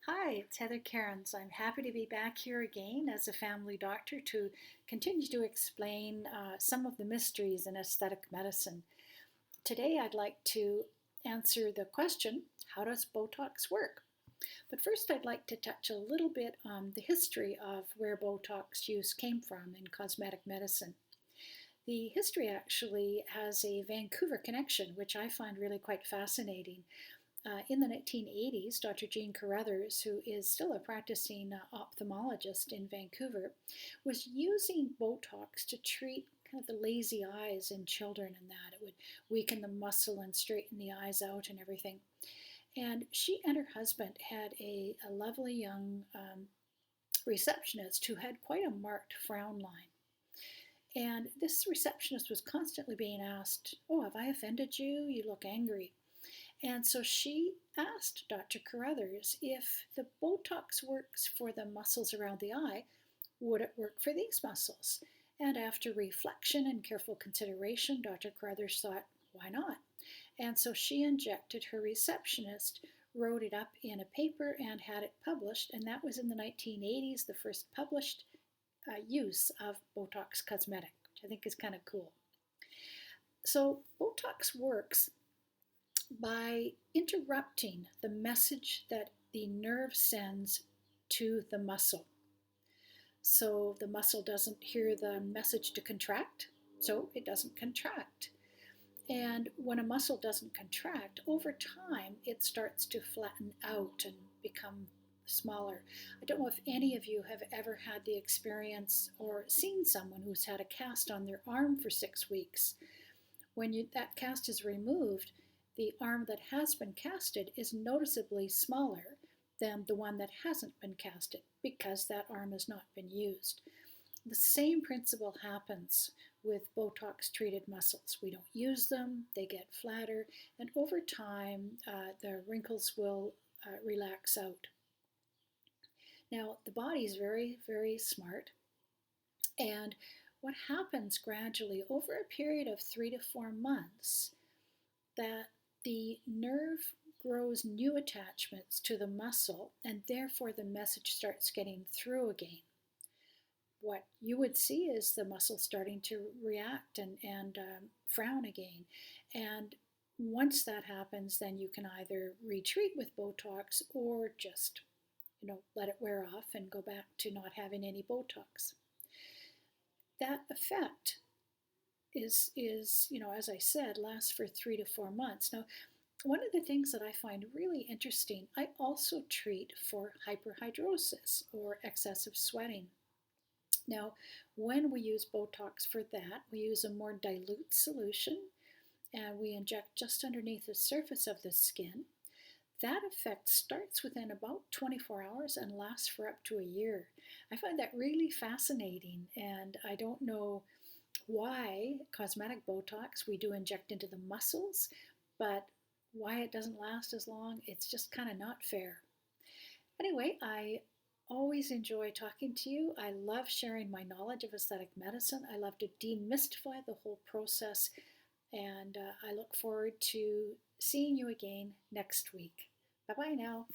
Hi, it's Heather Cairns. I'm happy to be back here again as a family doctor to continue to explain some of the mysteries in aesthetic medicine. Today, I'd like to answer the question, how does Botox work? But first, I'd like to touch a little bit on the history of where Botox use came from in cosmetic medicine. The history actually has a Vancouver connection, which I find really quite fascinating. In the 1980s, Dr. Jean Carruthers, who is still a practicing ophthalmologist in Vancouver, was using Botox to treat kind of the lazy eyes in children and that. It would weaken the muscle and straighten the eyes out and everything. And she and her husband had a lovely young receptionist who had quite a marked frown line. And this receptionist was constantly being asked, "Oh, have I offended you? You look angry." And so she asked Dr. Carruthers if the Botox works for the muscles around the eye, would it work for these muscles? And after reflection and careful consideration, Dr. Carruthers thought, why not? And so she injected her receptionist, wrote it up in a paper, and had it published. And that was in the 1980s, the first published use of Botox cosmetic, which I think is kind of cool. So Botox works by interrupting the message that the nerve sends to the muscle. So the muscle doesn't hear the message to contract, so it doesn't contract. And when a muscle doesn't contract, over time it starts to flatten out and become smaller. I don't know if any of you have ever had the experience or seen someone who's had a cast on their arm for 6 weeks. When that cast is removed, the arm that has been casted is noticeably smaller than the one that hasn't been casted because that arm has not been used. The same principle happens with Botox treated muscles. We don't use them, they get flatter, and over time the wrinkles will relax out. Now, the body is very, very smart, and what happens gradually over a period of 3 to 4 months, that the nerve grows new attachments to the muscle, and therefore the message starts getting through again. What you would see is the muscle starting to react and frown again. And once that happens, then you can either retreat with Botox or just, let it wear off and go back to not having any Botox. That effect is as I said, lasts for 3 to 4 months. Now, one of the things that I find really interesting, I also treat for hyperhidrosis or excessive sweating. Now, when we use Botox for that, we use a more dilute solution and we inject just underneath the surface of the skin. That effect starts within about 24 hours and lasts for up to a year. I find that really fascinating, and I don't know why cosmetic Botox we do inject into the muscles, but why it doesn't last as long, it's just kind of not fair. Anyway, I always enjoy talking to you. I love sharing my knowledge of aesthetic medicine. I love to demystify the whole process, and I look forward to seeing you again next week. Bye bye now.